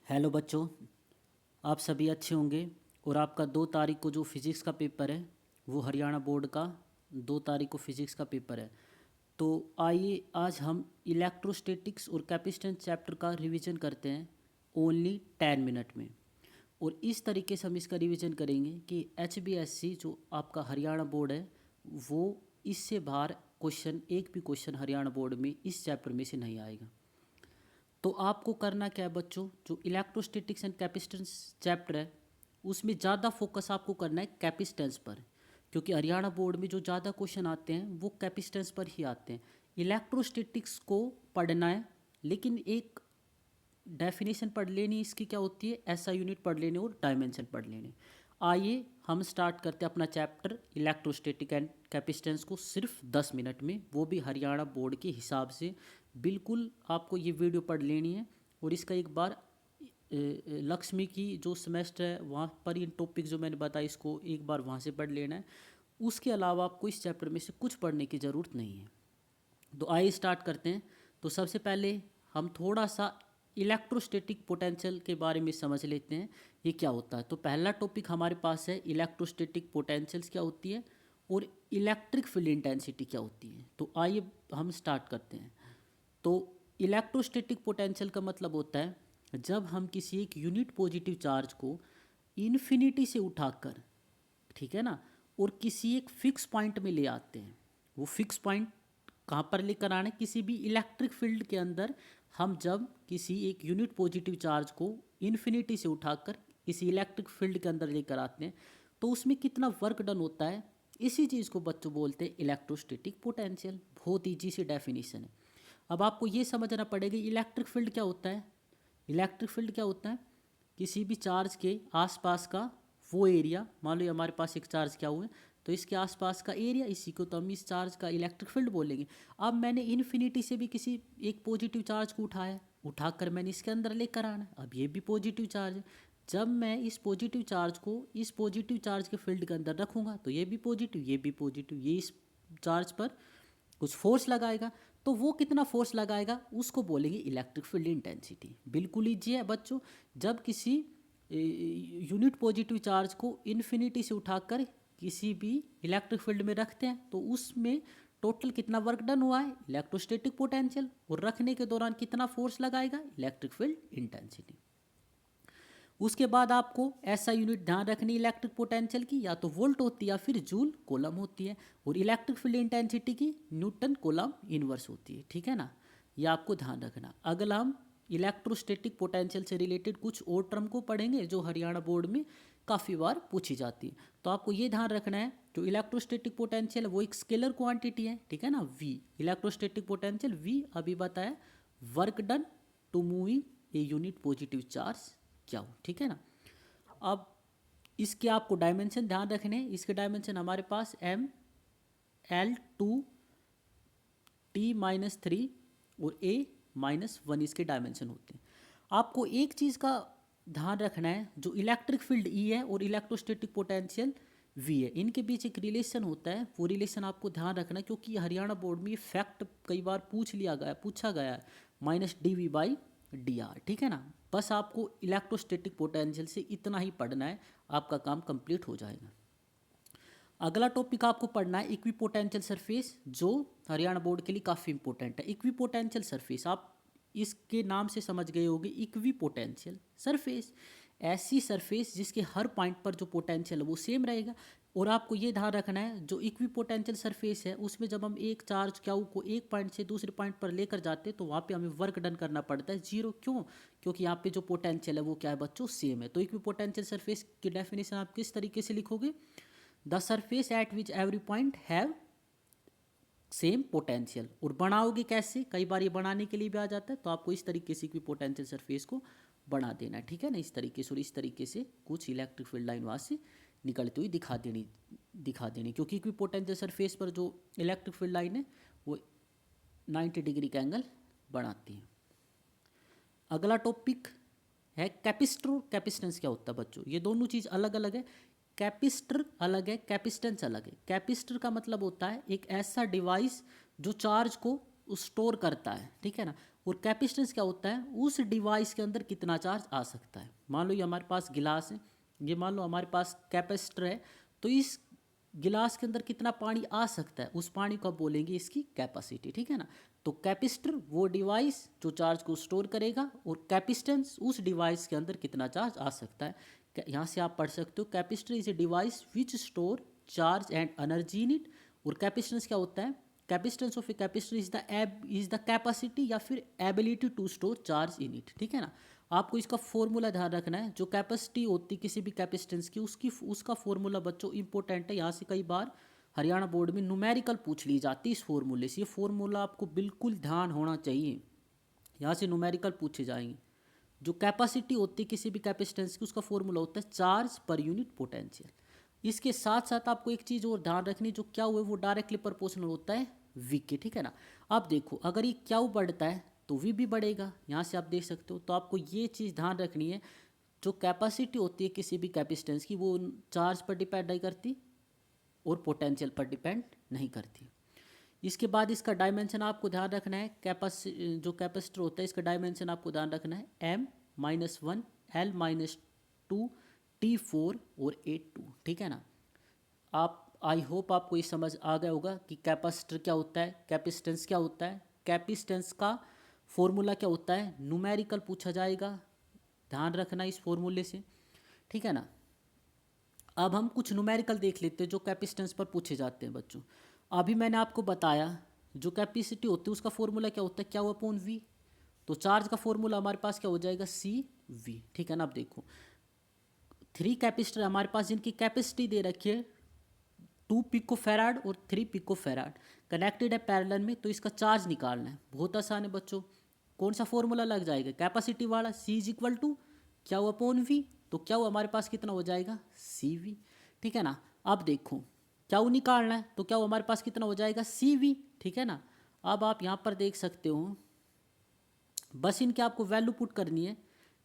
Hello बच्चों, आप सभी अच्छे होंगे। और आपका 2 तारीख को जो फिज़िक्स का पेपर है वो हरियाणा बोर्ड का 2 तारीख को फिज़िक्स का पेपर है। तो आइए आज हम इलेक्ट्रोस्टैटिक्स और कैपेसिटेंस चैप्टर का रिवीजन करते हैं ओनली 10 मिनट में। और इस तरीके से हम इसका रिवीजन करेंगे कि HBSC जो आपका हरियाणा बोर्ड है वो इससे बाहर क्वेश्चन एक भी क्वेश्चन हरियाणा बोर्ड में इस चैप्टर में से नहीं आएगा। तो आपको करना क्या है बच्चों, जो इलेक्ट्रोस्टैटिक्स एंड कैपेसिटेंस चैप्टर है उसमें ज़्यादा फोकस आपको करना है कैपेसिटेंस पर, क्योंकि हरियाणा बोर्ड में जो ज़्यादा क्वेश्चन आते हैं वो कैपेसिटेंस पर ही आते हैं। इलेक्ट्रोस्टैटिक्स को पढ़ना है, लेकिन एक डेफिनेशन पढ़ लेनी इसकी क्या होती है, एसआई यूनिट पढ़ लेने और डायमेंशन पढ़ लेने। आइए हम स्टार्ट करते हैं अपना चैप्टर इलेक्ट्रोस्टैटिक एंड कैपेसिटेंस को सिर्फ 10 मिनट में, वो भी हरियाणा बोर्ड के हिसाब से। बिल्कुल आपको ये वीडियो पढ़ लेनी है और इसका एक बार लक्ष्मी की जो सेमेस्टर है वहाँ पर इन टॉपिक जो मैंने बताया इसको एक बार वहाँ से पढ़ लेना है। उसके अलावा आपको इस चैप्टर में से कुछ पढ़ने की ज़रूरत नहीं है। तो आइए स्टार्ट करते हैं। तो सबसे पहले हम थोड़ा सा इलेक्ट्रोस्टैटिक पोटेंशियल के बारे में समझ लेते हैं ये क्या होता है। तो पहला टॉपिक हमारे पास है इलेक्ट्रोस्टैटिक पोटेंशियल्स क्या होती है और इलेक्ट्रिक फील्ड इंटेंसिटी क्या होती है। तो आइए हम स्टार्ट करते हैं। तो इलेक्ट्रोस्टैटिक पोटेंशियल का मतलब होता है जब हम किसी एक यूनिट पॉजिटिव चार्ज को इन्फिनिटी से उठाकर, ठीक है ना, और किसी एक फिक्स पॉइंट में ले आते हैं। वो फिक्स पॉइंट कहाँ पर लेकर आना है, किसी भी इलेक्ट्रिक फील्ड के अंदर। हम जब किसी एक यूनिट पॉजिटिव चार्ज को इन्फिनिटी से उठाकर किसी इलेक्ट्रिक फील्ड के अंदर लेकर आते हैं तो उसमें कितना वर्क डन होता है, इसी चीज़ को बच्चों बोलते हैं इलेक्ट्रोस्टैटिक पोटेंशियल। बहुत ईजी सी डेफिनेशन है। अब आपको ये समझना पड़ेगा इलेक्ट्रिक फील्ड क्या होता है। इलेक्ट्रिक फील्ड क्या होता है, किसी भी चार्ज के आसपास का वो एरिया। मान लो हमारे पास एक चार्ज क्या हुआ है तो इसके आसपास का एरिया, इसी को तो हम इस चार्ज का इलेक्ट्रिक फील्ड बोलेंगे। अब मैंने इन्फिनिटी से भी किसी एक पॉजिटिव चार्ज को उठाया, उठाकर मैंने इसके अंदर लेकर आना है। अब ये भी पॉजिटिव चार्ज है। जब मैं इस पॉजिटिव चार्ज को इस पॉजिटिव चार्ज के फील्ड के अंदर रखूँगा तो ये भी पॉजिटिव, ये भी पॉजिटिव, ये इस चार्ज पर कुछ फोर्स लगाएगा। तो वो कितना फोर्स लगाएगा उसको बोलेंगे इलेक्ट्रिक फील्ड इंटेंसिटी। बिल्कुल ईजी है बच्चों। जब किसी यूनिट पॉजिटिव चार्ज को इन्फिनिटी से उठाकर किसी भी इलेक्ट्रिक फील्ड में रखते हैं तो उसमें टोटल कितना वर्क डन हुआ है, इलेक्ट्रोस्टैटिक पोटेंशियल, और रखने के दौरान कितना फोर्स लगाएगा, इलेक्ट्रिक फील्ड इंटेंसिटी। उसके बाद आपको ऐसा यूनिट ध्यान रखनी इलेक्ट्रिक पोटेंशियल की, या तो वोल्ट होती है या फिर जूल कोलम होती है, और इलेक्ट्रिक फील्ड इंटेंसिटी की न्यूटन कोलम इनवर्स होती है। ठीक है ना, ये आपको ध्यान रखना। अगला हम इलेक्ट्रोस्टैटिक पोटेंशियल से रिलेटेड कुछ और टर्म को पढ़ेंगे जो हरियाणा बोर्ड में काफ़ी बार पूछी जाती है। तो आपको ये ध्यान रखना है जो इलेक्ट्रोस्टैटिक पोटेंशियल है वो एक स्केलर क्वांटिटी है, ठीक है ना। वी इलेक्ट्रोस्टैटिक पोटेंशियल, वी अभी बताया, work done to moving a unit positive charge क्या हो, ठीक है ना। अब इसके आपको डायमेंशन ध्यान रखने हैं। इसके डायमेंशन हमारे पास ML2T-3 और A-1 इसके डायमेंशन होते हैं। आपको एक चीज़ का ध्यान रखना है, जो इलेक्ट्रिक फील्ड E है और इलेक्ट्रोस्टैटिक पोटेंशियल V है, इनके बीच एक रिलेशन होता है। वो रिलेशन आपको ध्यान रखना है क्योंकि हरियाणा बोर्ड में ये फैक्ट कई बार पूछा गया है, -dV/dr, ठीक है ना। बस आपको इलेक्ट्रोस्टैटिक पोटेंशियल से इतना ही पढ़ना है, आपका काम कंप्लीट हो जाएगा। अगला टॉपिक आपको पढ़ना है इक्विपोटेंशियल सरफेस, जो हरियाणा बोर्ड के लिए काफ़ी इंपॉर्टेंट है। इक्विपोटेंशियल सरफेस आप इसके नाम से समझ गए होंगे। इक्विपोटेंशियल सरफेस ऐसी सरफेस जिसके हर पॉइंट पर जो पोटेंशियल है वो सेम रहेगा। और आपको ये ध्यान रखना है जो इक्विपोटेंशियल सरफेस है उसमें जब हम एक चार्ज क्यू को एक पॉइंट से दूसरे पॉइंट पर लेकर जाते हैं तो वहाँ पे हमें वर्क डन करना पड़ता है जीरो। क्यों? क्योंकि यहाँ पे जो पोटेंशियल है वो क्या है बच्चों, सेम है। तो इक्विपोटेंशियल सरफेस की डेफिनेशन आप किस तरीके से लिखोगे, the surface at which every point have same potential. और बनाओगे कैसे, कई बार ये बनाने के लिए भी आ जाता है, तो आपको इस तरीके से इक्विपोटेंशियल सरफेस को बना देना है, ठीक है ना, इस तरीके से। और इस तरीके से कुछ इलेक्ट्रिक फील्ड लाइन वहाँ से निकलती हुई दिखा देनी क्योंकि इक्विपोटेंशियल सरफेस पर जो इलेक्ट्रिक फील्ड लाइन है वो 90 डिग्री का एंगल बनाती है। अगला टॉपिक है कैपिस्टर और कैपिस्टेंस क्या होता है बच्चों। ये दोनों चीज़ अलग अलग है। कैपिस्टर अलग है, कैपिस्टेंस अलग है। कैपिस्टर का मतलब होता है एक ऐसा डिवाइस जो चार्ज को स्टोर करता है, ठीक है ना। और कैपेसिटेंस क्या होता है, उस डिवाइस के अंदर कितना चार्ज आ सकता है। मान लो ये हमारे पास गिलास है, ये मान लो हमारे पास कैपेसिटर है, तो इस गिलास के अंदर कितना पानी आ सकता है, उस पानी को आप बोलेंगे इसकी कैपेसिटी, ठीक है ना। तो कैपेसिटर वो डिवाइस जो चार्ज को स्टोर करेगा, और कैपेसिटेंस उस डिवाइस के अंदर कितना चार्ज आ सकता है। यहाँ से आप पढ़ सकते हो capacitor is a device which store charge and energy in it. और कैपेसिटेंस क्या होता है, capacitance of a capacitor is the capacity या फिर ability to store charge in it, ठीक है ना। आपको इसका फॉर्मूला ध्यान रखना है, जो कैपेसिटी होती किसी भी कैपेसिटेंस की उसका फॉर्मूला बच्चों इंपॉर्टेंट है। यहाँ से कई बार हरियाणा बोर्ड में न्यूमेरिकल पूछ ली जाती है इस फॉर्मूले से, ये फॉर्मूला आपको बिल्कुल ध्यान होना चाहिए, यहाँ से न्यूमेरिकल पूछे जाएंगे। जो कैपेसिटी होती है किसी भी कैपेसिटेंस की, उसका फॉर्मूला होता है चार्ज पर यूनिट पोटेंशियल। इसके साथ साथ आपको एक चीज़ और ध्यान रखनी, जो क्या हुआ वो डायरेक्टली प्रोपोर्शनल होता है वी के, ठीक है ना। आप देखो अगर ये क्या बढ़ता है तो वी भी बढ़ेगा, यहाँ से आप देख सकते हो। तो आपको ये चीज़ ध्यान रखनी है, जो कैपेसिटी होती है किसी भी कैपेसिटेंस की, वो चार्ज पर डिपेंड नहीं करती और पोटेंशियल पर डिपेंड नहीं करती। इसके बाद इसका डायमेंशन आपको ध्यान रखना है, जो कैपेसिटर होता है इसका डायमेंशन आपको ध्यान रखना है M-1 L-2 T4 और A2, ठीक है ना। आप आई होप आपको ये समझ आ गया होगा कि कैपेसिटर क्या होता है, कैपेसिटेंस क्या होता है, कैपेसिटेंस का फॉर्मूला क्या होता है, न्यूमेरिकल पूछा जाएगा, ध्यान रखना इस फॉर्मूले से, ठीक है ना। अब हम कुछ न्यूमेरिकल देख लेते हैं जो कैपेसिटेंस पर पूछे जाते हैं बच्चों। अभी मैंने आपको बताया जो कैपेसिटी होती है उसका फॉर्मूला क्या होता है, क्या अपॉन वी। तो चार्ज का फॉर्मूला हमारे पास क्या हो जाएगा, सी वी, ठीक है ना। अब देखो 3 कैपेसिटर हमारे पास जिनकी कैपेसिटी दे रखी है 2 पिकोफैराड और 3 पिकोफैराड, कनेक्टेड है पैरेलल में, तो इसका चार्ज निकालना है। बहुत आसान है बच्चों, कौन सा फॉर्मूला लग जाएगा, कैपेसिटी वाला, C इज इक्वल टू क्या हुआ अपॉन वी। तो क्या हुआ हमारे पास कितना हो जाएगा, सी वी, ठीक है ना। अब देखो क्या वो निकालना है, तो क्या वो हमारे पास कितना हो जाएगा, सी वी, ठीक है ना। अब आप यहाँ पर देख सकते हो, बस इनकी आपको वैल्यू पुट करनी है,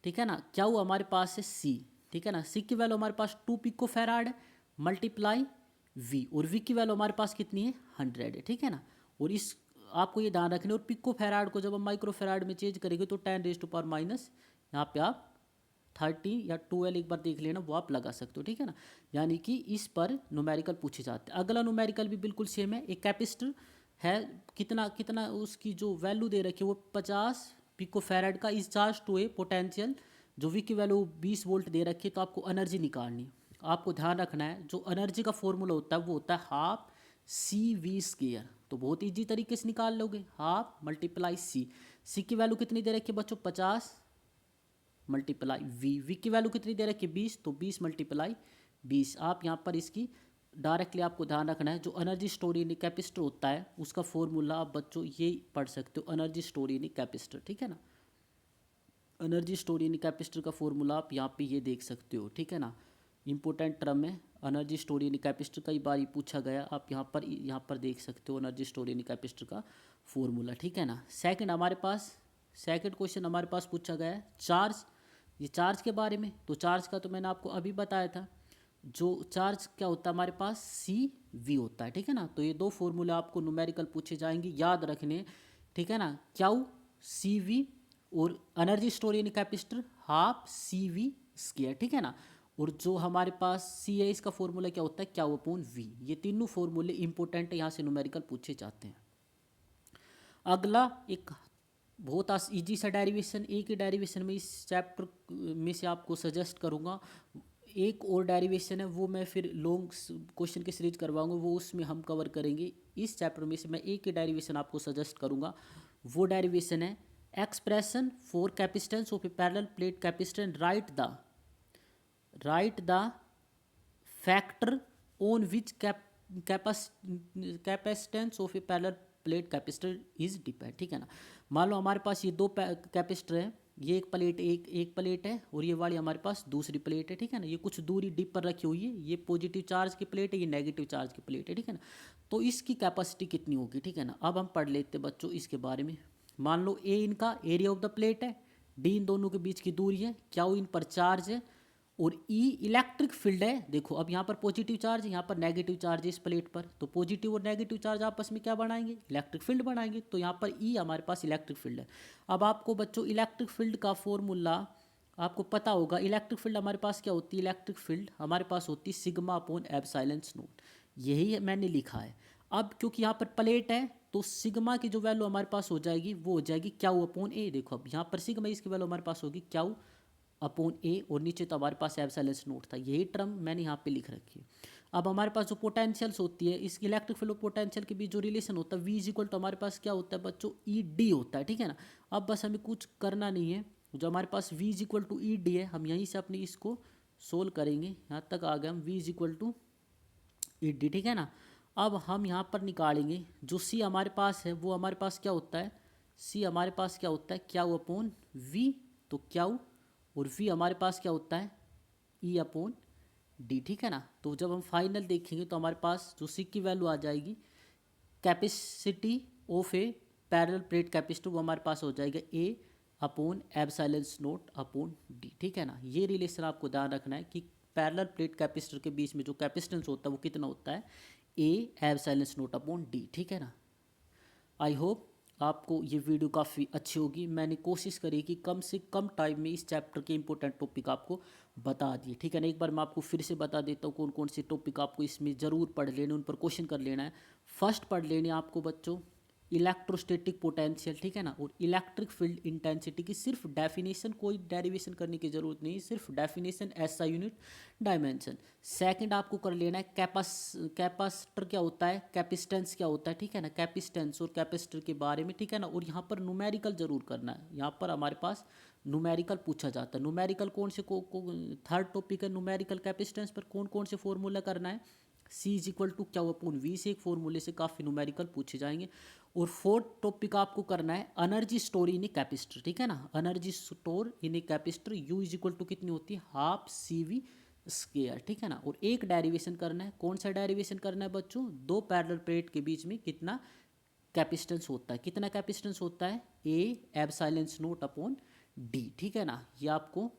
ठीक है ना। क्या वो हमारे पास है सी, ठीक है ना। सी की वैल्यू हमारे पास 2 पिकोफैराड है, मल्टीप्लाई वी, और वी की वैल्यू हमारे पास कितनी है, 100 है, ठीक है ना। और इस आपको ये ध्यान रखना है, और पिकोफैराड को जब हम माइक्रोफैराड में चेंज करेंगे तो 10⁻⁻, यहाँ पे आप 30 या 12 एक बार देख लेना, वो आप लगा सकते हो, ठीक है ना। यानी कि इस पर न्यूमेरिकल पूछे जाते हैं। अगला न्यूमेरिकल भी बिल्कुल सेम है, एक कैपेसिटर है, कितना कितना उसकी जो वैल्यू दे रखी है वो 50 पिकोफैराड का, इस चार्ज टू ए पोटेंशियल, जो वी की वैल्यू 20 वोल्ट दे रखी है। तो आपको एनर्जी निकालनी है, आपको ध्यान रखना है जो एनर्जी का फॉर्मूला होता है वो होता है हाफ सी वी स्क्वायर। तो बहुत ईजी तरीके से निकाल लोगे, हाफ मल्टीप्लाई सी की वैल्यू कितनी दे रखी है बच्चों, 50 मल्टीप्लाई वी की वैल्यू कितनी दे रखी है 20, तो 20 मल्टीप्लाई 20। आप यहाँ पर इसकी डायरेक्टली आपको ध्यान रखना है, जो एनर्जी स्टोर इन कैपेसिटर होता है उसका फॉर्मूला आप बच्चों ये पढ़ सकते हो, एनर्जी स्टोर इन कैपेसिटर, ठीक है ना। एनर्जी स्टोर इन कैपेसिटर का फॉर्मूला आप यहाँ पे ये देख सकते हो, ठीक है ना। इंपॉर्टेंट टर्म है एनर्जी स्टोर इन कैपेसिटर, कई बार ये पूछा गया, आप यहाँ पर देख सकते हो एनर्जी स्टोर इन कैपेसिटर का फॉर्मूला, ठीक है ना। सेकंड हमारे पास, सेकंड क्वेश्चन हमारे पास पूछा गया है चार्ज, ये चार्ज के बारे में। तो चार्ज का तो मैंने आपको अभी बताया था, जो चार्ज क्या होता है हमारे पास, सी वी होता है, ठीक है ना। तो ये दो फॉर्मूला आपको न्यूमेरिकल पूछे जाएंगे, याद रखने, ठीक है ना। क्यू सी वी, और energy store in capacitor half C V square, ठीक है ना। और जो हमारे पास सी है इसका फॉर्मूला क्या होता है, क्या अपॉन वी। ये तीनों फॉर्मूले इंपॉर्टेंट है, यहाँ से न्यूमेरिकल पूछे जाते हैं। अगला एक बहुत ईजी सा डेरिवेशन, एक ही डेरिवेशन में इस चैप्टर में से आपको सजेस्ट करूँगा। एक और डेरिवेशन है वो मैं फिर लॉन्ग क्वेश्चन की सीरीज करवाऊंगा, वो उसमें हम कवर करेंगे। इस चैप्टर में से मैं एक ही डेरिवेशन आपको सजेस्ट करूँगा, वो डेरिवेशन है expression for capacitance of a parallel plate capacitor, right the factor on which capacitance of a parallel plate capacitor is depend, ठीक है ना। मान लो हमारे पास ये दो कैपेसिटर है, ये एक प्लेट है और ये वाली हमारे पास दूसरी प्लेट है, ठीक है ना। ये कुछ दूरी डिप पर रखी हुई है, ये पॉजिटिव चार्ज की प्लेट है, ये नेगेटिव चार्ज की प्लेट है, ठीक है ना। तो इसकी कैपेसिटी कितनी होगी, ठीक है ना। अब हम पढ़ लेते हैं बच्चों इसके बारे में। मान लो ए इनका एरिया ऑफ द प्लेट है, डी इन दोनों के बीच की दूरी है, क्या इन पर चार्ज है, और ई इलेक्ट्रिक फील्ड है। देखो अब यहाँ पर पॉजिटिव चार्ज, यहाँ पर नेगेटिव चार्ज है इस प्लेट पर, तो पॉजिटिव और नेगेटिव चार्ज आपस में क्या बनाएंगे, इलेक्ट्रिक फील्ड बनाएंगे। तो यहाँ पर ई हमारे पास इलेक्ट्रिक फील्ड है। अब आपको बच्चों इलेक्ट्रिक फील्ड का फॉर्मूला आपको पता होगा। इलेक्ट्रिक फील्ड हमारे पास क्या होती है, इलेक्ट्रिक फील्ड हमारे पास होती है सिग्मा अपॉन एप्सिलॉन नॉट, यही मैंने लिखा है। अब क्योंकि यहाँ पर प्लेट है तो सिग्मा की जो वैल्यू हमारे पास हो जाएगी वो हो जाएगी क्यू अपॉन ए। देखो अब यहाँ पर सिग्मा इसकी वैल्यू हमारे पास होगी क्यू अपॉन ए, और नीचे तो हमारे पास एप्सिलॉन नॉट था, यही टर्म मैंने यहाँ पे लिख रखी है। अब हमारे पास जो पोटेंशियल्स होती है, इस इलेक्ट्रिक फील्ड और पोटेंशियल के बीच जो रिलेशन होता है, वी इज इक्वल तो हमारे पास क्या होता है बच्चों, ई डी होता है, ठीक है ना। अब बस हमें कुछ करना नहीं है, जो हमारे पास V is equal to E D है, हम यहीं से अपनी इसको सोल्व करेंगे। यहाँ तक आ गए हम, V is equal to E D, ठीक है ना। अब हम यहाँ पर निकालेंगे जो सी हमारे पास है, वो हमारे पास क्या होता है, सी हमारे पास क्या होता है क्यू अपॉन वी, तो क्यू, और वी हमारे पास क्या होता है ई अपॉन डी, ठीक है ना। तो जब हम फाइनल देखेंगे तो हमारे पास जो सी की वैल्यू आ जाएगी, capacity of a parallel plate capacitor, वो हमारे पास हो जाएगा A upon epsilon not upon D, ठीक है ना। ये रिलेशन आपको ध्यान रखना है कि पैरेलल प्लेट कैपेसिटर के बीच में जो कैपेसिटेंस होता है वो कितना होता है, A epsilon not upon D, ठीक है ना। आई होप आपको ये वीडियो काफ़ी अच्छी होगी। मैंने कोशिश करी कि कम से कम टाइम में इस चैप्टर के इंपॉर्टेंट टॉपिक आपको बता दिए, ठीक है ना। एक बार मैं आपको फिर से बता देता हूँ कौन कौन से टॉपिक आपको इसमें ज़रूर पढ़ लेने, उन पर क्वेश्चन कर लेना है। फर्स्ट पढ़ लेने आपको बच्चों इलेक्ट्रोस्टैटिक पोटेंशियल, ठीक है ना, और इलेक्ट्रिक फील्ड इंटेंसिटी की सिर्फ डेफिनेशन, कोई डेरिवेशन करने की जरूरत नहीं, सिर्फ definition, SI unit, dimension. Second आपको कर लेना है कैपेसिटर क्या होता है, कैपेसिटेंस क्या होता है, ठीक है ना, कैपेसिटेंस और कैपेसिटर के बारे में, ठीक है ना। और यहाँ पर न्यूमेरिकल जरूर करना है, यहाँ पर हमारे पास न्यूमेरिकल पूछा जाता है। न्यूमेरिकल कौन से थर्ड टॉपिक है न्यूमेरिकल कैपेसिटेंस पर, कौन कौन से फॉर्मूला करना है, सी इज इक्वल टू क्या अपॉन वी से एक फॉर्मूले से काफ़ी न्यूमेरिकल पूछे जाएंगे। और फोर्थ टॉपिक आपको करना है energy store in a capacitor, ठीक है ना, energy store in a capacitor, U is equal to कितनी होती है, हाफ सी वी स्क्वायर, ठीक है ना। और एक डेरिवेशन करना है, कौन सा डेरिवेशन करना है बच्चों, दो पैरेलल प्लेट के बीच में कितना कैपेसिटेंस होता है, कितना कैपेसिटेंस होता है, A epsilon not upon D, ठीक है ना। ये आपको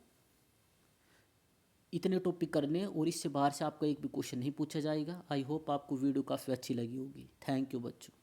इतने टॉपिक करने हैं और इससे बाहर से आपका एक भी क्वेश्चन नहीं पूछा जाएगा। आई होप आपको वीडियो काफ़ी अच्छी लगी होगी। थैंक यू बच्चों।